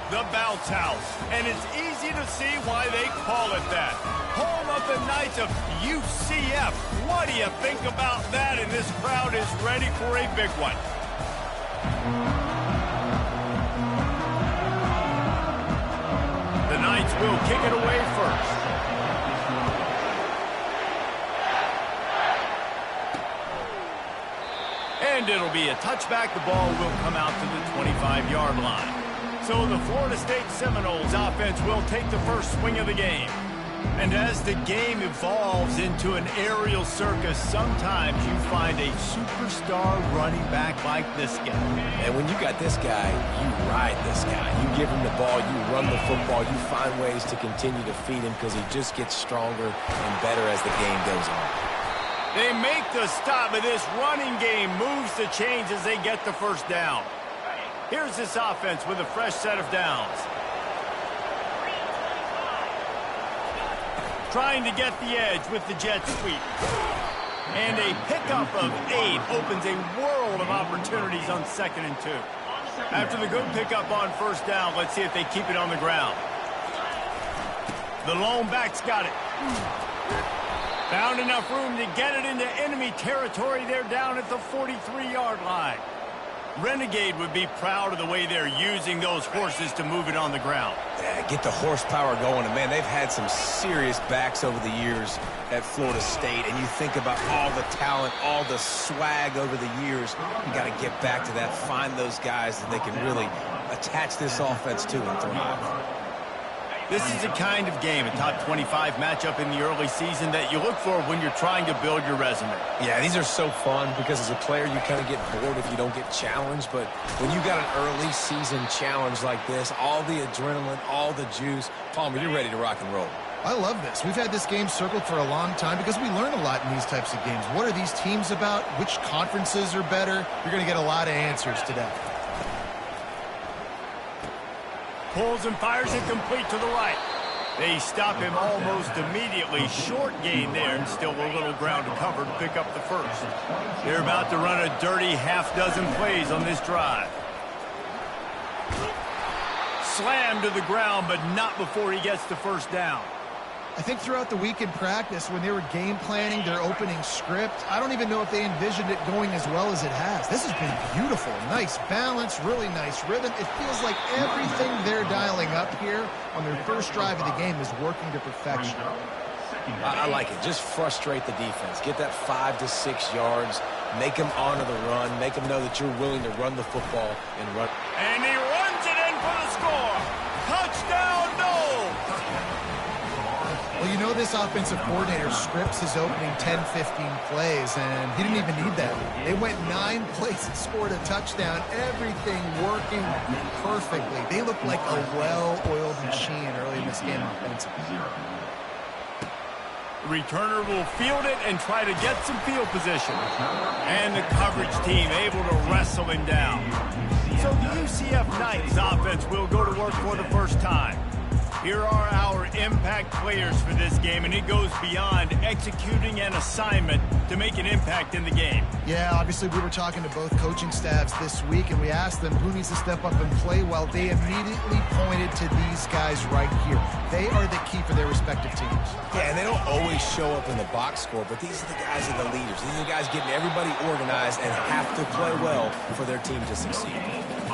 The bounce house, and it's easy to see why they call it that. Home of the Knights of UCF. What do you think about that? And this crowd is ready for a big one. The Knights will kick it away first. And it'll be a touchback. The ball will come out to the 25-yard line. So the Florida State Seminoles offense will take the first swing of the game. And as the game evolves into an aerial circus, sometimes you find a superstar running back like this guy. And when you got this guy, you ride this guy. You give him the ball, you run the football, you find ways to continue to feed him because he just gets stronger and better as the game goes on. They make the stop, but this running game moves the chains as they get the first down. Here's this offense with a fresh set of downs. Trying to get the edge with the jet sweep. And a pickup of 8 opens a world of opportunities on 2nd and 2. After the good pickup on first down, let's see if they keep it on the ground. The lone back's got it. Found enough room to get it into enemy territory. They're down at the 43-yard line. Renegade would be proud of the way they're using those horses to move it on the ground. Yeah, get the horsepower going. And, man, they've had some serious backs over the years at Florida State. And you think about all the talent, all the swag over the years. You got to get back to that, find those guys that they can really attach this offense to and thrive. This is the kind of game, a top 25 matchup in the early season, that you look for when you're trying to build your resume. Yeah, these are so fun because as a player you kind of get bored if you don't get challenged. But when you got an early season challenge like this, all the adrenaline, all the juice, Palmer, you're ready to rock and roll. I love this. We've had this game circled for a long time because we learn a lot in these types of games. What are these teams about? Which conferences are better? You're going to get a lot of answers today. Pulls and fires it complete to the right. They stop him almost immediately. Short gain there, and still a little ground to cover to pick up the first. They're about to run a dirty half-dozen plays on this drive. Slammed to the ground, but not before he gets the first down. I think throughout the week in practice, when they were game planning their opening script, I don't even know if they envisioned it going as well as it has. This has been beautiful. Nice balance, really nice rhythm. It feels like everything they're dialing up here on their first drive of the game is working to perfection. I like it. Just frustrate the defense. Get that 5 to 6 yards. Make them honor the run. Make them know that you're willing to run the football and run. And he runs it in for the score. Touchdown, Noles! Well, you know this offensive coordinator scripts his opening 10, 15 plays, and he didn't even need that. They went 9 plays and scored a touchdown. Everything working perfectly. They look like a well-oiled machine early in this game offensively. The returner will field it and try to get some field position. And the coverage team able to wrestle him down. So the UCF Knights offense will go to work for the first time. Here are our impact players for this game, and it goes beyond executing an assignment to make an impact in the game. Yeah, obviously we were talking to both coaching staffs this week, and we asked them who needs to step up and play well. They immediately pointed to these guys right here. They are the key for their respective teams. Yeah, and they don't always show up in the box score, but these are the guys that are the leaders. These are the guys getting everybody organized and have to play well for their team to succeed.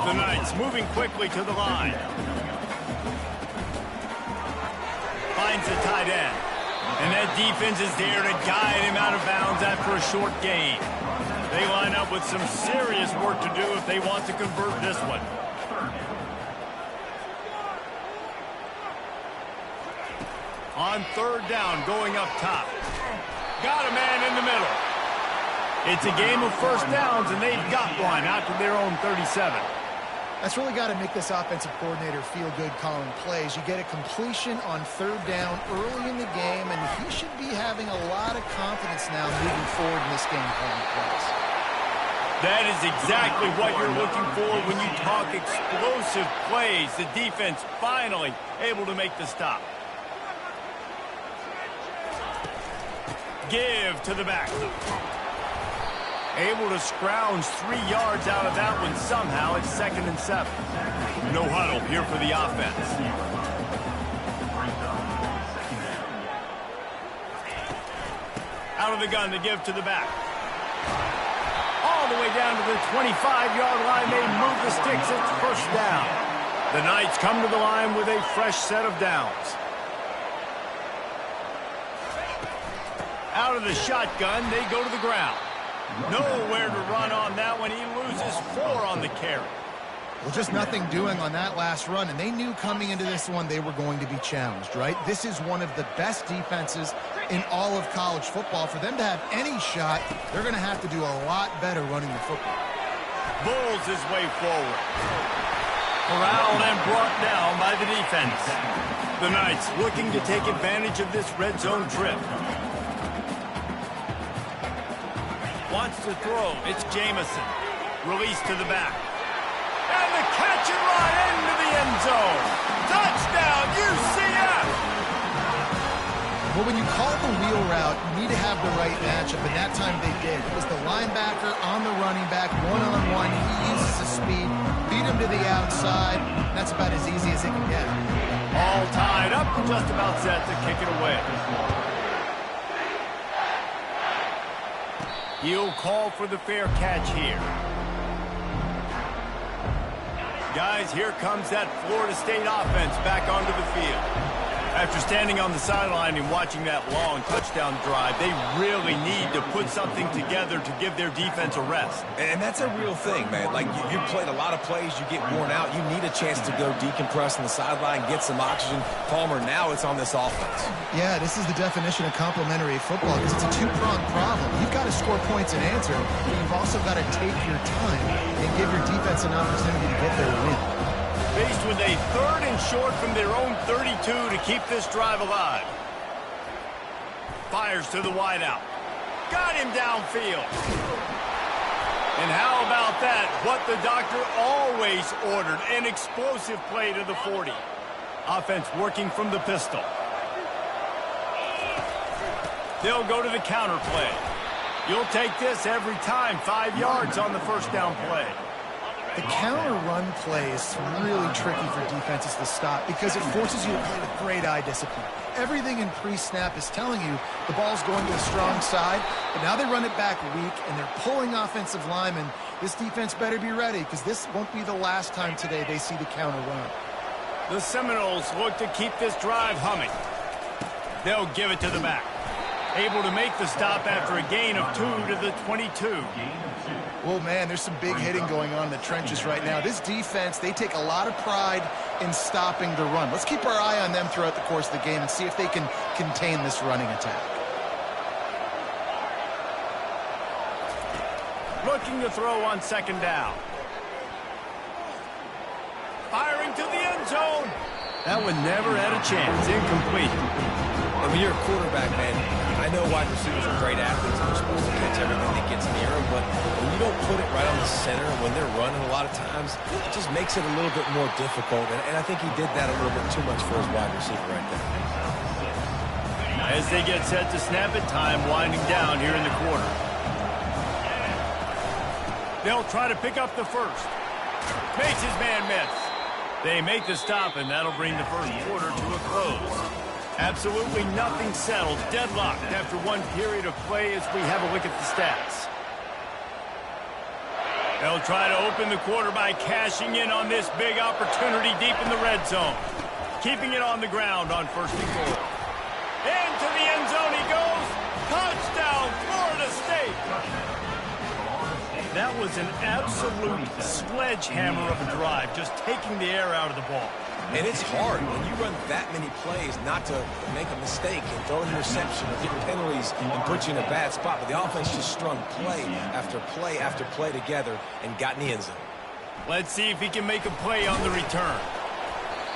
The Knights moving quickly to the line. Finds the tight end. And that defense is there to guide him out of bounds after a short gain. They line up with some serious work to do if they want to convert this one. On third down, going up top. Got a man in the middle. It's a game of first downs, and they've got one out to their own 37. That's really got to make this offensive coordinator feel good calling plays. You get a completion on third down early in the game, and he should be having a lot of confidence now moving forward in this game calling plays. That is exactly what you're looking for when you talk explosive plays. The defense finally able to make the stop. Give to the back. Able to scrounge 3 yards out of that one somehow. It's 2nd and 7. No huddle here for the offense. Out of the gun to give to the back. All the way down to the 25-yard line. They move the sticks. It's 1st down. The Knights come to the line with a fresh set of downs. Out of the shotgun, they go to the ground. Nowhere to run on that one. He loses 4 on the carry. Well, just nothing doing on that last run, and they knew coming into this one they were going to be challenged, right? This is one of the best defenses in all of college football. For them to have any shot, they're going to have to do a lot better running the football. Bulls his way forward. Corralled and brought down by the defense. The Knights looking to take advantage of this red zone trip. Wants to throw. It's Jamison. Release to the back. And the catch and run into the end zone. Touchdown, UCF! Well, when you call the wheel route, you need to have the right matchup, and that time they did. It was the linebacker on the running back, one-on-one. He uses his speed, beat him to the outside. That's about as easy as it can get. All tied up, just about set to kick it away. He'll call for the fair catch here. Guys, here comes that Florida State offense back onto the field. After standing on the sideline and watching that long touchdown drive, they really need to put something together to give their defense a rest. And that's a real thing, man. Like, you played a lot of plays, you get worn out. You need a chance to go decompress on the sideline, get some oxygen. Palmer, now it's on this offense. Yeah, this is the definition of complementary football because it's a two-pronged problem. You've got to score points and answer, but you've also got to take your time and give your defense an opportunity to get their win. Faced with a 3rd and short from their own 32 to keep this drive alive. Fires to the wideout. Got him downfield. And how about that? What the doctor always ordered, an explosive play to the 40. Offense working from the pistol. They'll go to the counter play. You'll take this every time. 5 yards on the 1st down play. The counter run play is really tricky for defenses to stop because it forces you to play with great eye discipline. Everything in pre-snap is telling you the ball's going to the strong side, but now they run it back weak and they're pulling offensive linemen. This defense better be ready because this won't be the last time today they see the counter run. The Seminoles look to keep this drive humming. They'll give it to the back. Able to make the stop after a gain of 2 to the 22. Well, man, there's some big hitting going on in the trenches right now. This defense, they take a lot of pride in stopping the run. Let's keep our eye on them throughout the course of the game and see if they can contain this running attack. Looking to throw on 2nd down. Firing to the end zone. That one never had a chance. Incomplete. And when you're a quarterback, man, I know wide receivers are great athletes and they're supposed to catch everything that gets near them, but when you don't put it right on the center when they're running a lot of times, it just makes it a little bit more difficult. And I think he did that a little bit too much for his wide receiver right there. As they get set to snap it, time winding down here in the quarter. They'll try to pick up the 1st. Makes his man miss. They make the stop, and that'll bring the 1st quarter to a close. Absolutely nothing settled. Deadlocked after one period of play as we have a look at the stats. They'll try to open the quarter by cashing in on this big opportunity deep in the red zone. Keeping it on the ground on 1st and goal. Into the end zone he goes. Touchdown, Florida State. That was an absolute sledgehammer of a drive, just taking the air out of the ball. And it's hard when you run that many plays not to make a mistake and throw an interception or get penalties and put you in a bad spot. But the offense just strung play after play after play together and got in the end zone. Let's see if he can make a play on the return.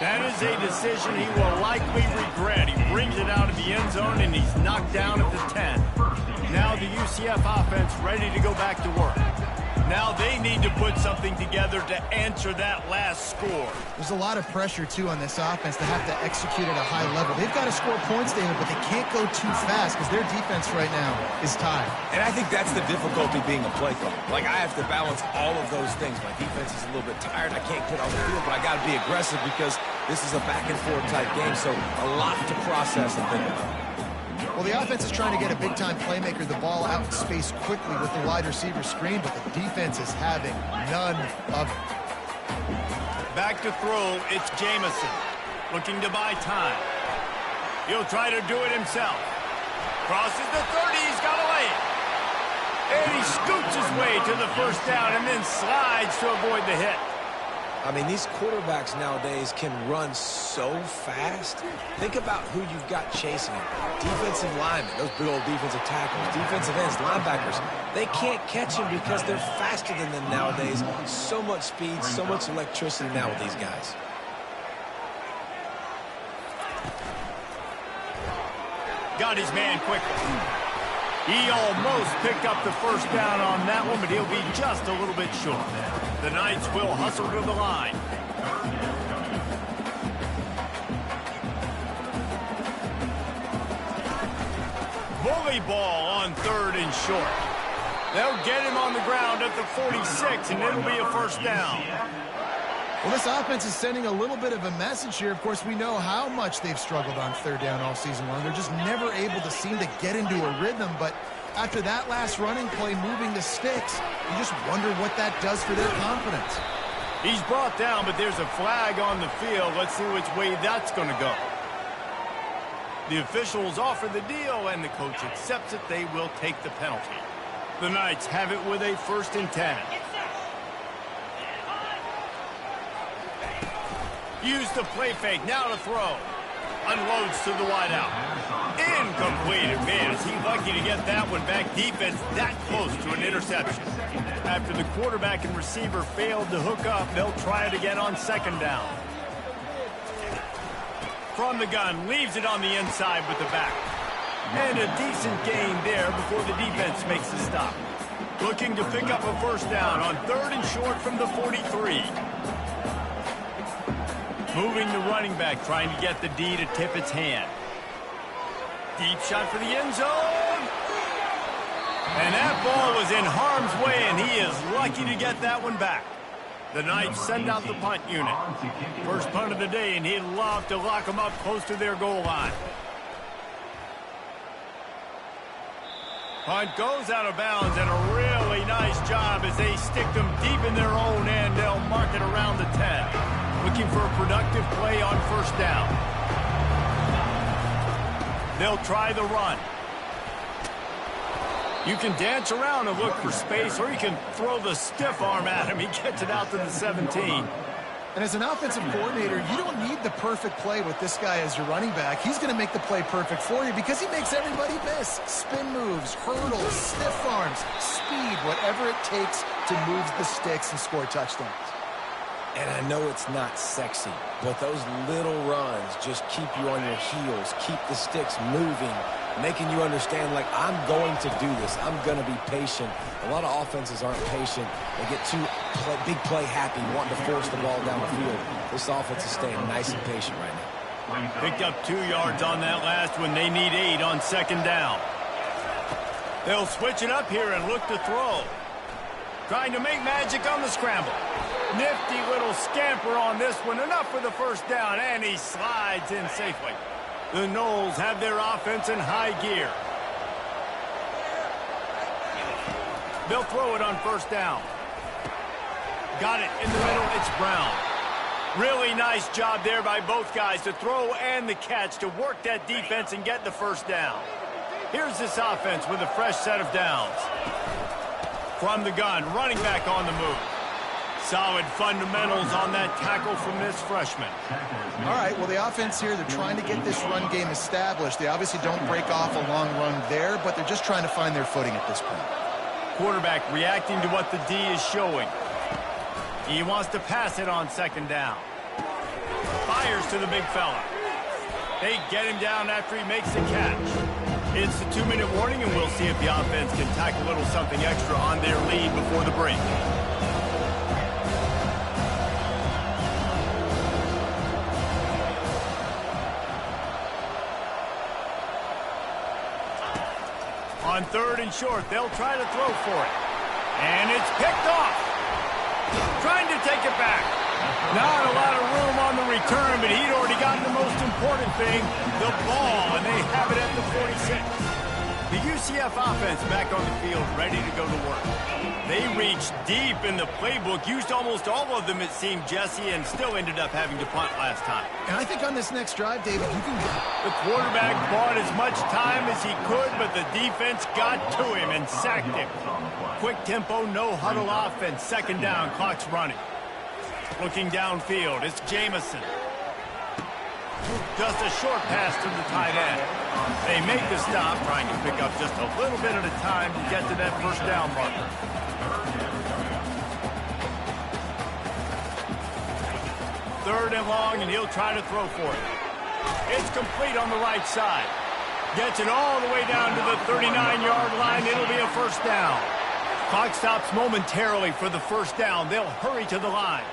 That is a decision he will likely regret. He brings it out of the end zone and he's knocked down at the 10. Now the UCF offense ready to go back to work. Now they need to put something together to answer that last score. There's a lot of pressure, too, on this offense to have to execute at a high level. They've got to score points, David, but they can't go too fast because their defense right now is tied. And I think that's the difficulty being a play caller. Like, I have to balance all of those things. My defense is a little bit tired. I can't get on the field, but I got to be aggressive because this is a back-and-forth type game, so a lot to process and think about. Well, the offense is trying to get a big-time playmaker the ball out in space quickly with the wide receiver screen, but the defense is having none of it. Back to throw, it's Jamison. Looking to buy time. He'll try to do it himself. Crosses the 30, he's got a lane. And he scoots his way to the first down and then slides to avoid the hit. I mean, these quarterbacks nowadays can run so fast. Think about who you've got chasing him. Defensive linemen, those big old defensive tackles, defensive ends, linebackers. They can't catch him because they're faster than them nowadays. So much speed, so much electricity now with these guys. Got his man quickly. He almost picked up the first down on that one, but he'll be just a little bit short. The Knights will hustle to the line. Bully ball on 3rd and short. They'll get him on the ground at the 46, and it'll be a first down. Well, this offense is sending a little bit of a message here. Of course, we know how much they've struggled on 3rd down all season long. They're just never able to seem to get into a rhythm, but after that last running play moving the sticks, you just wonder what that does for their confidence. He's brought down, but there's a flag on the field. Let's see which way that's going to go. The officials offer the deal, and the coach accepts it. They will take the penalty. The Knights have it with a 1st and 10. Use the play fake, now to throw. Unloads to the wideout. Incomplete. Man, is he lucky to get that one back. Defense that close to an interception. After the quarterback and receiver failed to hook up, they'll try it again on 2nd down. From the gun, leaves it on the inside with the back. And a decent gain there before the defense makes the stop. Looking to pick up a first down on 3rd and short from the 43. Moving the running back, trying to get the D to tip its hand. Deep shot for the end zone. And that ball was in harm's way, and he is lucky to get that one back. The Knights send out the punt unit. First punt of the day, and he'd love to lock them up close to their goal line. Punt goes out of bounds, and a really nice job as they stick them deep in their own end. They'll mark it around the 10. Looking for a productive play on 1st down. They'll try the run. You can dance around and look for space, or you can throw the stiff arm at him. He gets it out to the 17. And as an offensive coordinator, you don't need the perfect play with this guy as your running back. He's going to make the play perfect for you because he makes everybody miss. Spin moves, hurdles, stiff arms, speed, whatever it takes to move the sticks and score touchdowns. And I know it's not sexy, but those little runs just keep you on your heels, keep the sticks moving, making you understand, like, I'm going to do this. I'm going to be patient. A lot of offenses aren't patient. They get too big play happy, wanting to force the ball down the field. This offense is staying nice and patient right now. Picked up 2 yards on that last one. They need 8 on 2nd down. They'll switch it up here and look to throw. Trying to make magic on the scramble. Nifty little scamper on this one. Enough for the first down, and he slides in safely. The Noles have their offense in high gear. They'll throw it on 1st down. Got it in the middle. It's Brown. Really nice job there by both guys to throw and the catch to work that defense and get the first down. Here's this offense with a fresh set of downs. From the gun, running back on the move. Solid fundamentals on that tackle from this freshman. All right, well, the offense here, they're trying to get this run game established. They obviously don't break off a long run there, but they're just trying to find their footing at this point. Quarterback reacting to what the D is showing. He wants to pass it on 2nd down. Fires to the big fella. They get him down after he makes the catch. It's the 2-minute warning, and we'll see if the offense can tack a little something extra on their lead before the break. On 3rd and short, they'll try to throw for it. And it's picked off. Trying to take it back. Not a lot of room on the return, but he'd already gotten the most important thing, the ball, and they have it at the 46. The UCF offense back on the field, ready to go to work. They reached deep in the playbook, used almost all of them, it seemed, Jesse, and still ended up having to punt last time. And I think on this next drive, David, you can get... The quarterback bought as much time as he could, but the defense got to him and sacked him. Quick tempo, no huddle offense, 2nd down, clock's running. Looking downfield, it's Jamison. Just a short pass to the tight end. They make the stop, trying to pick up just a little bit at a time to get to that 1st down marker. 3rd and long, and he'll try to throw for it. It's complete on the right side. Gets it all the way down to the 39-yard line. It'll be a 1st down. Clock stops momentarily for the 1st down. They'll hurry to the line.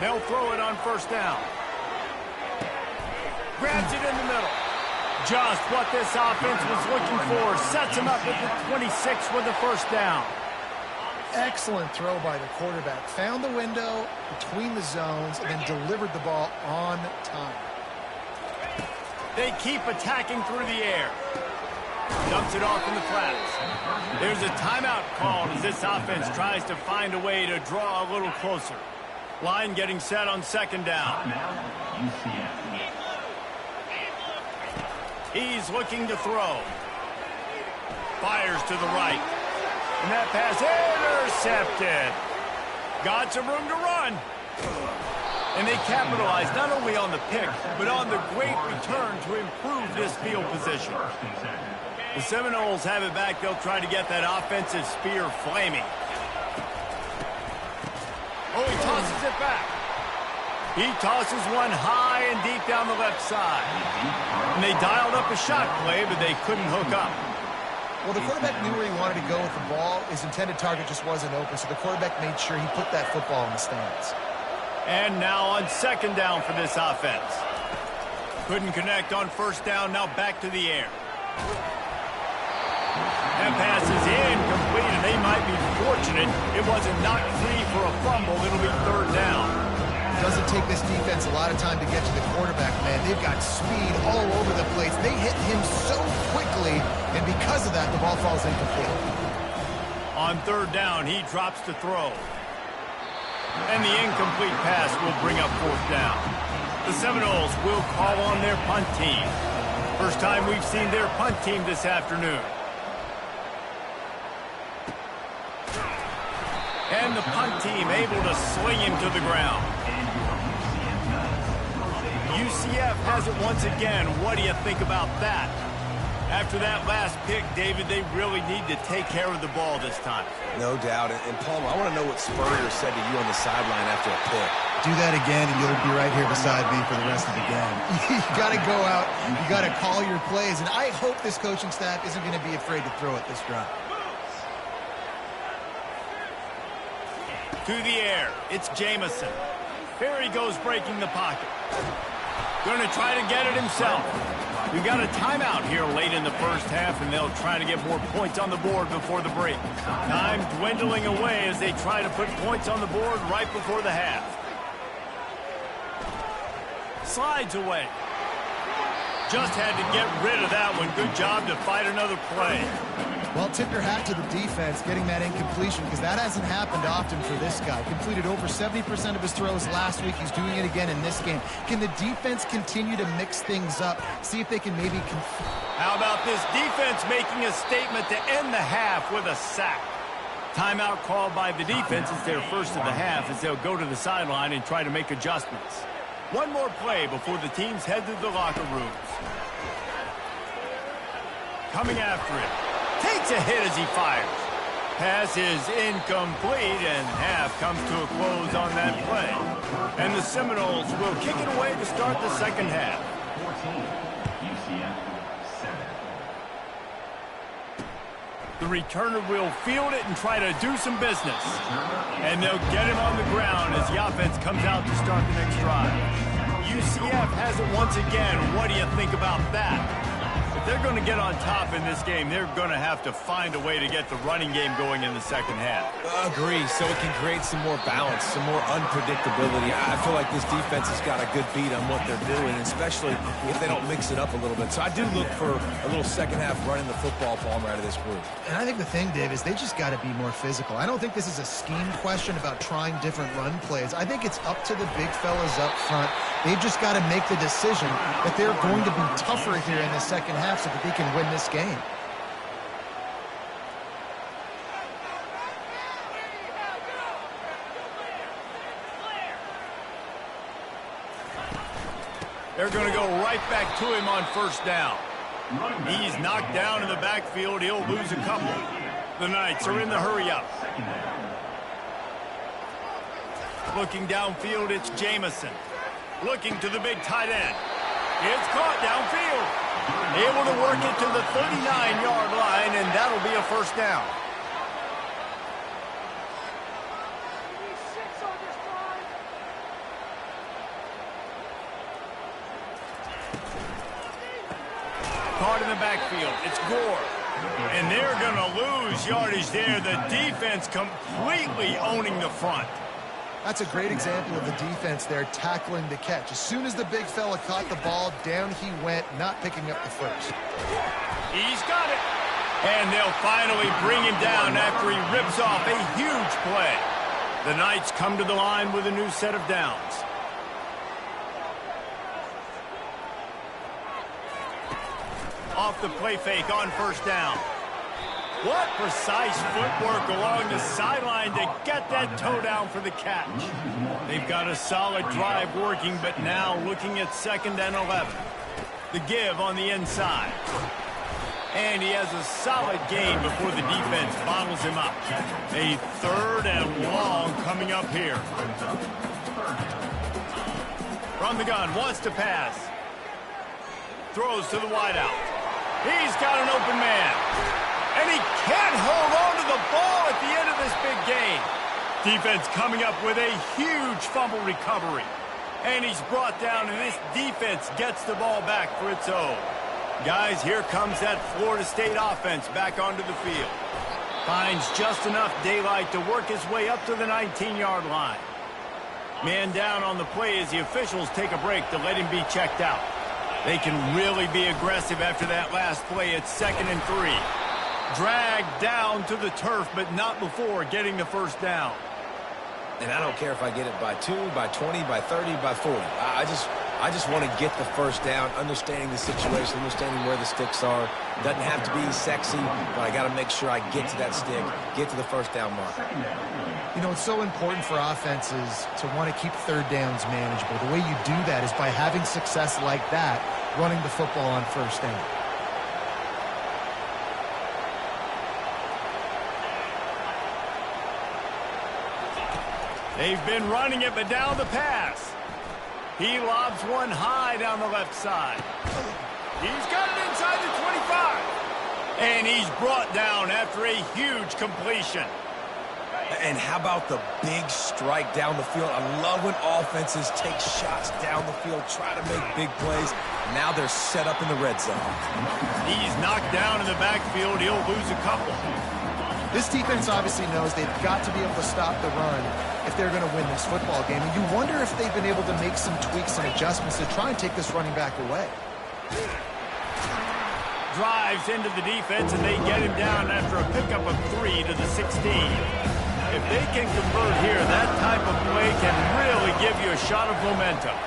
They'll throw it on 1st down. Grabs it in the middle. Just what this offense was looking for. Sets him up at the 26 with the 1st down. Excellent throw by the quarterback. Found the window between the zones and then delivered the ball on time. They keep attacking through the air. Dumps it off in the flats. There's a timeout called as this offense tries to find a way to draw a little closer. Line getting set on 2nd down. He's looking to throw. Fires to the right. And that pass intercepted. Got some room to run. And they capitalized not only on the pick, but on the great return to improve this field position. The Seminoles have it back. They'll try to get that offensive spear flaming. Oh, he tosses it back. He tosses one high and deep down the left side. And they dialed up a shot play, but they couldn't hook up. Well, the quarterback knew where he wanted to go with the ball. His intended target just wasn't open, so the quarterback made sure he put that football in the stands. And now on 2nd down for this offense. Couldn't connect on 1st down, now back to the air. That pass is incomplete, and they might be fortunate it wasn't knocked free for a fumble. It'll be 3rd down. Doesn't take this defense a lot of time to get to the quarterback, man. They've got speed all over the place. They hit him so quickly, and because of that, the ball falls incomplete. On 3rd down, he drops to throw. And the incomplete pass will bring up 4th down. The Seminoles will call on their punt team. First time we've seen their punt team this afternoon. And the punt team able to sling him to the ground. UCF has it once again. What do you think about that? After that last pick, David, they really need to take care of the ball this time. No doubt. And Palmer, I want to know what Spurrier said to you on the sideline after a pick. Do that again, and you'll be right here beside me for the rest of the game. You got to go out. You got to call your plays. And I hope this coaching staff isn't going to be afraid to throw it this drive. To the air. It's Jamison. Here he goes breaking the pocket. Going to try to get it himself. We've got a timeout here late in the 1st half, and they'll try to get more points on the board before the break. Time dwindling away as they try to put points on the board right before the half. Slides away. Just had to get rid of that one. Good job to fight another play. Well, tip your hat to the defense getting that incompletion, because that hasn't happened often for this guy. Completed over 70% of his throws last week. He's doing it again in this game. Can the defense continue to mix things up? See if they can maybe... How about this defense making a statement to end the half with a sack? Timeout called by the defense. It's their first of the half as they'll go to the sideline and try to make adjustments. One more play before the teams head to the locker rooms. Coming after it. Takes a hit as he fires. Pass is incomplete, and half comes to a close on that play. And the Seminoles will kick it away to start the 2nd half. The returner will field it and try to do some business. And they'll get him on the ground as the offense comes out to start the next drive. UCF has it once again. What do you think about that? If they're going to get on top in this game, they're going to have to find a way to get the running game going in the second half. Agree, so it can create some more balance, some more unpredictability. I feel like this defense has got a good beat on what they're doing, especially if they don't mix it up a little bit. So I do look for a little second half running the football ball out of this group. And I think the thing, Dave, is they just got to be more physical. I don't think this is a scheme question about trying different run plays. I think it's up to the big fellas up front. They've just got to make the decision that they're going to be tougher here in the second half so that they can win this game. They're going to go right back to him on first down. He's knocked down in the backfield. He'll lose a couple. The Knights are in the hurry-up. Looking downfield, it's Jamison. Looking to the big tight end. It's caught downfield. Able to work it to the 39-yard line, and that'll be a first down. Caught in the backfield. It's Gore. And they're going to lose yardage there. The defense completely owning the front. That's a great example of the defense there tackling the catch. As soon as the big fella caught the ball, down he went, not picking up the first. He's got it. And they'll finally bring him down after he rips off a huge play. The Knights come to the line with a new set of downs. Off the play fake on first down. What precise footwork along the sideline to get that toe down for the catch. They've got a solid drive working, but now looking at 2nd and 11. The give on the inside. And he has a solid gain before the defense bottles him up. A 3rd and long coming up here. From the gun, wants to pass. Throws to the wideout. He's got an open man. And he can't hold on to the ball at the end of this big game. Defense coming up with a huge fumble recovery. And he's brought down, and this defense gets the ball back for its own. Guys, here comes that Florida State offense back onto the field. Finds just enough daylight to work his way up to the 19-yard line. Man down on the play as the officials take a break to let him be checked out. They can really be aggressive after that last play. It's 2nd and 3. Dragged down to the turf, but not before getting the first down. And I don't care if I get it by 2, by 20, by 30, by 40. I just want to get the first down, understanding the situation, understanding where the sticks are. It doesn't have to be sexy, but I got to make sure I get to that stick, get to the first down mark. You know, it's so important for offenses to want to keep 3rd downs manageable. The way you do that is by having success like that, running the football on first down. They've been running it, but down the pass. He lobs one high down the left side. He's got it inside the 25. And he's brought down after a huge completion. And how about the big strike down the field? I love when offenses take shots down the field, try to make big plays. Now they're set up in the red zone. He's knocked down in the backfield. He'll lose a couple. This defense obviously knows they've got to be able to stop the run if they're going to win this football game. And you wonder if they've been able to make some tweaks and adjustments to try and take this running back away. Drives into the defense, and they get him down after a pickup of 3 to the 16. If they can convert here, that type of play can really give you a shot of momentum.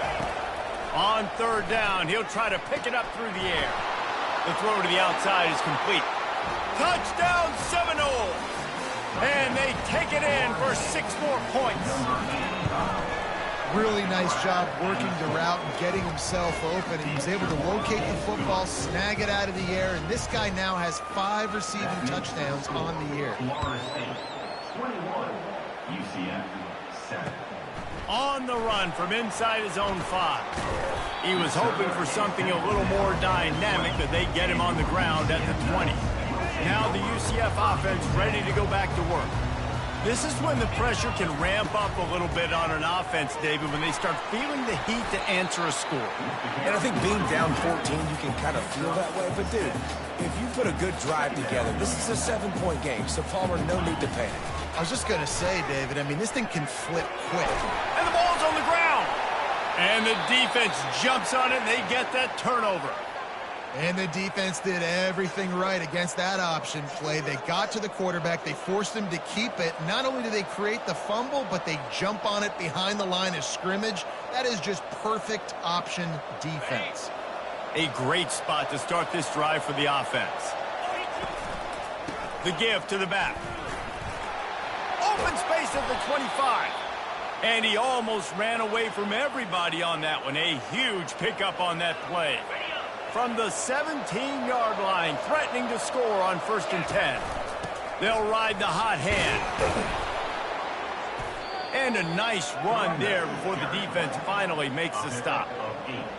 On 3rd down, he'll try to pick it up through the air. The throw to the outside is complete. Touchdown Seminoles! And they take it in for 6 more points. Really nice job working the route and getting himself open. He was able to locate the football, snag it out of the air, and this guy now has 5 receiving touchdowns on the year. 21, UCF 7. On the run from inside his own 5. He was hoping for something a little more dynamic, but they get him on the ground at the 20. Now the UCF offense ready to go back to work. This is when the pressure can ramp up a little bit on an offense, David, when they start feeling the heat to answer a score. And I think being down 14, you can kind of feel that way. But, dude, if you put a good drive together, this is a 7-point game, so Palmer, no need to panic. I was just going to say, David, I mean, this thing can flip quick. And the ball's on the ground. And the defense jumps on it, and they get that turnover. And the defense did everything right against that option play. They got to the quarterback. They forced him to keep it. Not only do they create the fumble, but they jump on it behind the line of scrimmage. That is just perfect option defense. A great spot to start this drive for the offense. The give to the back. Open space at the 25. And he almost ran away from everybody on that one. A huge pickup on that play. From the 17-yard line, threatening to score on 1st and 10. They'll ride the hot hand. And a nice run there before the defense finally makes the stop.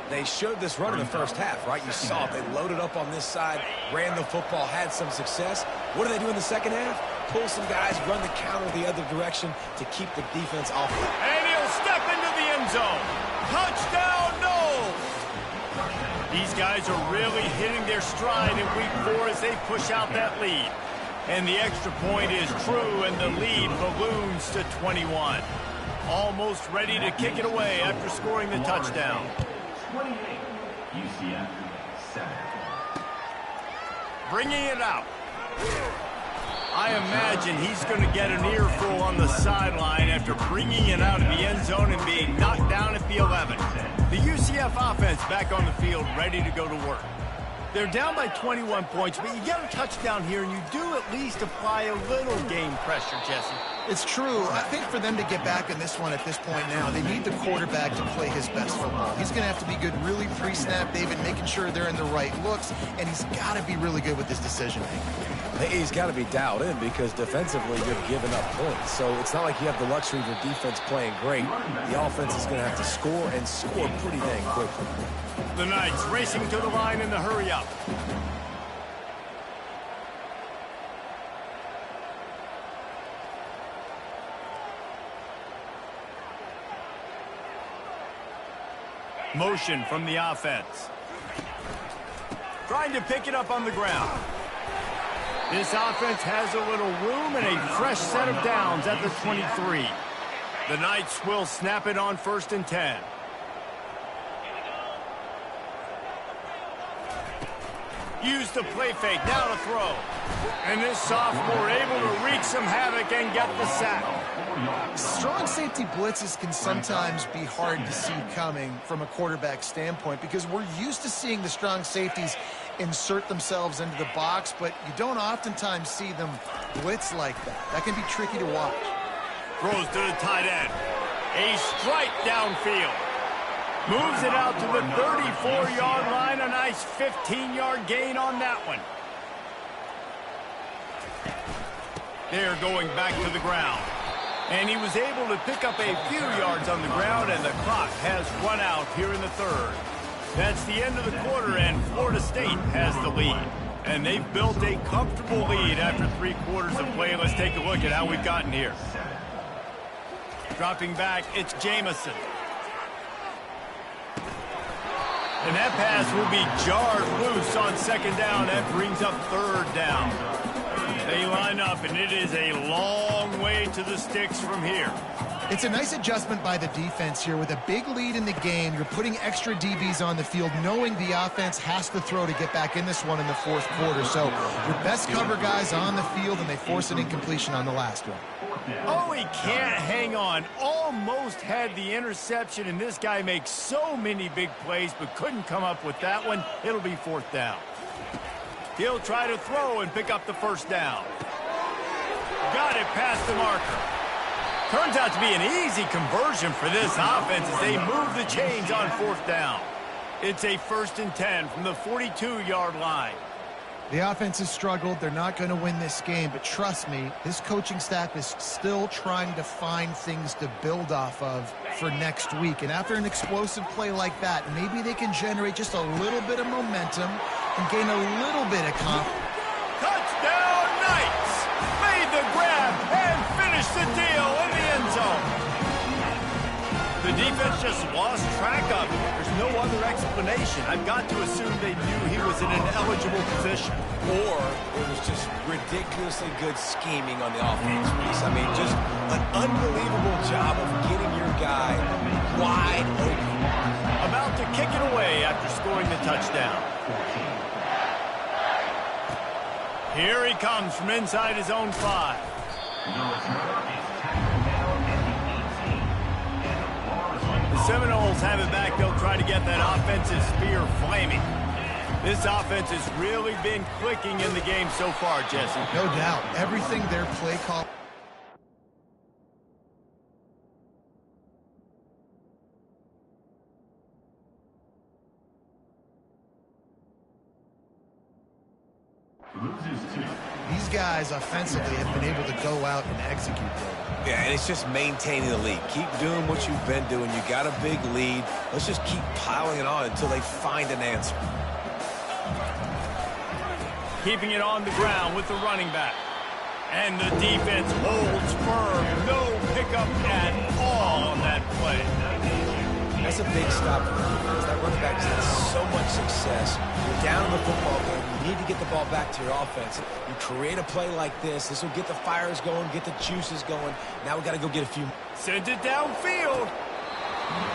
They showed this run in the first half, right? You saw it. They loaded up on this side, ran the football, had some success. What do they do in the second half? Pull some guys, run the counter the other direction to keep the defense off. And he'll step into the end zone. Touchdown, Knowles! These guys are really hitting their stride in week 4 as they push out that lead. And the extra point is true, and the lead balloons to 21. Almost ready to kick it away after scoring the touchdown. 28, UCF 7. Bringing it out. I imagine he's going to get an earful on the sideline after bringing it out of the end zone and being knocked down at the 11. The UCF offense back on the field, ready to go to work. They're down by 21 points, but you get a touchdown here, and you do at least apply a little game pressure, Jesse. It's true. I think for them to get back in this one at this point now, they need the quarterback to play his best football. He's going to have to be good really pre-snap, David, making sure they're in the right looks, and he's got to be really good with his decision-making. He's got to be dialed in because defensively you're giving up points. So it's not like you have the luxury of your defense playing great. The offense is going to have to score and score pretty dang quickly. The Knights racing to the line in the hurry-up. Motion from the offense. Trying to pick it up on the ground. This offense has a little room and a fresh set of downs at the 23. The Knights will snap it on 1st and 10. Use the play fake, now to throw. And this sophomore able to wreak some havoc and get the sack. Strong safety blitzes can sometimes be hard to see coming from a quarterback standpoint because we're used to seeing the strong safeties insert themselves into the box, but you don't oftentimes see them blitz like that. That can be tricky to watch. Throws to the tight end. A strike downfield. Moves it out to the 34-yard line. A nice 15-yard gain on that one. They're going back to the ground. And he was able to pick up a few yards on the ground, and the clock has run out here in the 3rd. That's the end of the quarter, and Florida State has the lead. And they've built a comfortable lead after 3 quarters of play. Let's take a look at how we've gotten here. Dropping back, it's Jamison. And that pass will be jarred loose on 2nd down. That brings up 3rd down. They line up, and it is a long way to the sticks from here. It's a nice adjustment by the defense here. With a big lead in the game, you're putting extra DBs on the field, knowing the offense has to throw to get back in this one in the 4th quarter. So your best cover guys on the field, and they force an incompletion on the last one. Oh, he can't hang on. Almost had the interception, and this guy makes so many big plays, but couldn't come up with that one. It'll be 4th down. He'll try to throw and pick up the 1st down. Got it past the marker. Turns out to be an easy conversion for this offense as they move the chains on 4th down. It's a 1st and 10 from the 42-yard line. The offense has struggled. They're not going to win this game, but trust me, this coaching staff is still trying to find things to build off of for next week. And after an explosive play like that, maybe they can generate just a little bit of momentum and gain a little bit of confidence. Touchdown Knights! Made the grab and finished the deal in the end zone. The defense just lost track of him. There's no other explanation. I've got to assume they knew he was in an eligible position. Or it was just ridiculously good scheming on the offense piece. I mean, just an unbelievable job of getting your guy wide open. About to kick it away after scoring the touchdown. Here he comes from inside his own 5. The Seminoles have it back. They'll try to get that offensive spear flaming. This offense has really been clicking in the game so far, Jesse. No doubt. Everything their play call. These guys offensively have been able to go out and execute them. Yeah, and it's just maintaining the lead. Keep doing what you've been doing. You got a big lead. Let's just keep piling it on until they find an answer. Keeping it on the ground with the running back. And the defense holds firm. No pickup at all on that play. That's a big stop for the defense. That running back has had so much success. You're down in the football game. You need to get the ball back to your offense. You create a play like this. This will get the fires going, get the juices going. Now we got to go get a few. Sent it downfield.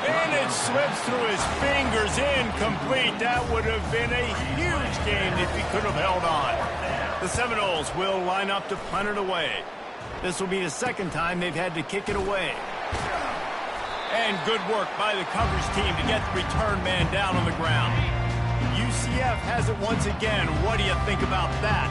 And it slips through his fingers, incomplete. That would have been a huge gain if he could have held on. The Seminoles will line up to punt it away. This will be the second time they've had to kick it away. And good work by the coverage team to get the return man down on the ground. UCF has it once again. What do you think about that?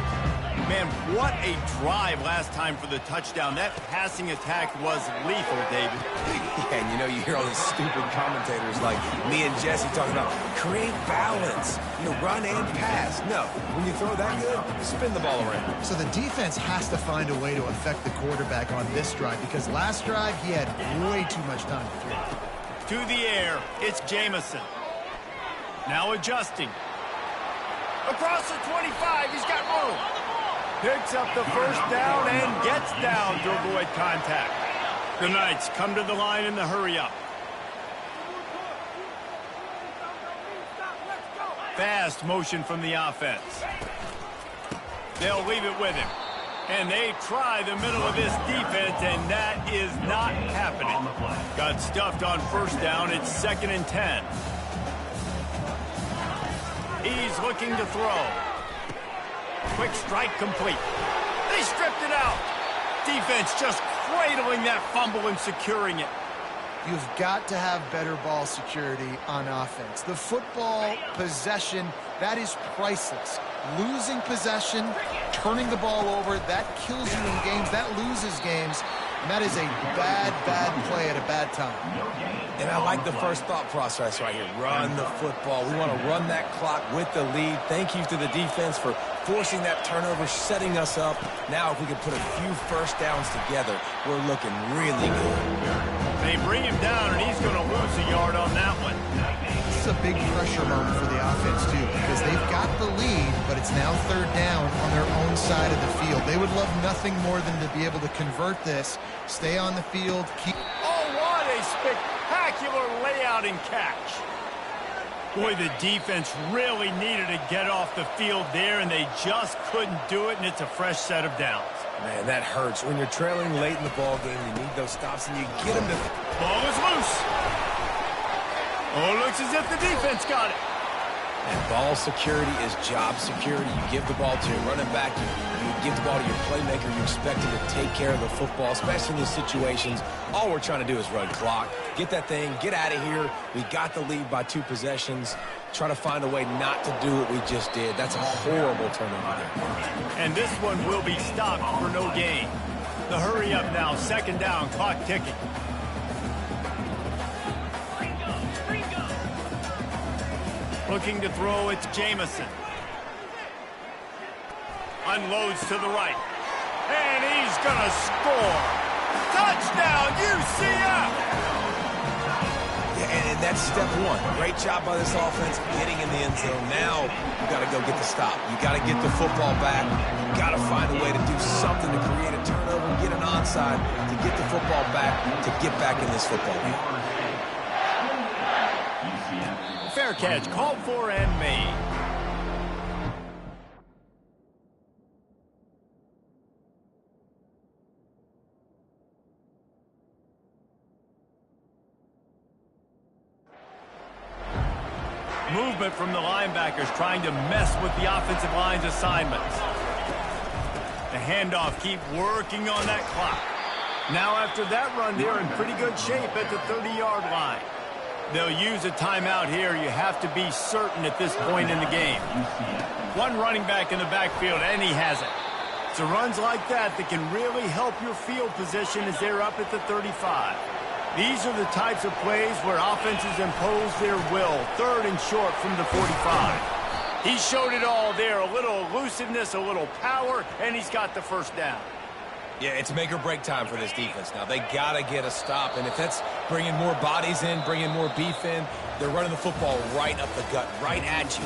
Man, what a drive last time for the touchdown. That passing attack was lethal, David. Yeah, and you know, you hear all these stupid commentators like me and Jesse talking about create balance, run and pass. No, when you throw that good, spin the ball around. So the defense has to find a way to affect the quarterback on this drive because last drive he had way too much time to throw. To the air, it's Jamison. Now adjusting. Across the 25, he's got room. Picks up the first down and gets down to avoid contact. The Knights come to the line in the hurry-up. Fast motion from the offense. They'll leave it with him. And they try the middle of this defense, and that is not happening. Got stuffed on first down. It's 2nd and 10. He's looking to throw. Quick strike complete. They stripped it out. Defense just cradling that fumble and securing it. You've got to have better ball security on offense. The football possession, that is priceless. Losing possession, turning the ball over, that kills you in games, that loses games, and that is a bad, bad play at a bad time. And I like the first thought process right here. Run the football. We want to run that clock with the lead. Thank you to the defense for forcing that turnover, setting us up. Now if we could put a few first downs together, we're looking really good. They bring him down, and he's going to lose a yard on that one. This is a big pressure moment for the offense, too, because they've got the lead, but it's now 3rd down on their own side of the field. They would love nothing more than to be able to convert this, stay on the field, keep... Oh, what a spectacular layout and catch. Boy, the defense really needed to get off the field there, and they just couldn't do it, and it's a fresh set of downs. Man, that hurts. When you're trailing late in the ball game, you need those stops, and you get them to... Ball is loose. Oh, looks as if the defense got it. And ball security is job security. You give the ball to your running back. You give the ball to your playmaker. You expect him to take care of the football, especially in these situations. All we're trying to do is run clock. Get that thing. Get out of here. We got the lead by 2 possessions. Try to find a way not to do what we just did. That's a horrible turnover there. And this one will be stopped for no gain. The hurry up now. 2nd down. Clock ticking. Looking to throw, it's Jamison. Unloads to the right. And he's going to score. Touchdown, UCF! Yeah, and that's step one. Great job by this offense getting in the end zone. Now you got to go get the stop. You got to get the football back. You got to find a way to do something to create a turnover, get an onside, to get the football back, to get back in this football game. Fair catch, called for and made. Movement from the linebackers trying to mess with the offensive line's assignments. The handoff, keep working on that clock. Now after that run, they're in pretty good shape at the 30-yard line. They'll use a timeout here. You have to be certain at this point in the game. One running back in the backfield, and he has it. So runs like that can really help your field position as they're up at the 35. These are the types of plays where offenses impose their will. Third and short from the 45. He showed it all there. A little elusiveness, a little power, and he's got the first down. Yeah, it's make or break time for this defense now. They got to get a stop, and if that's bringing more bodies in, bringing more beef in, they're running the football right up the gut, right at you.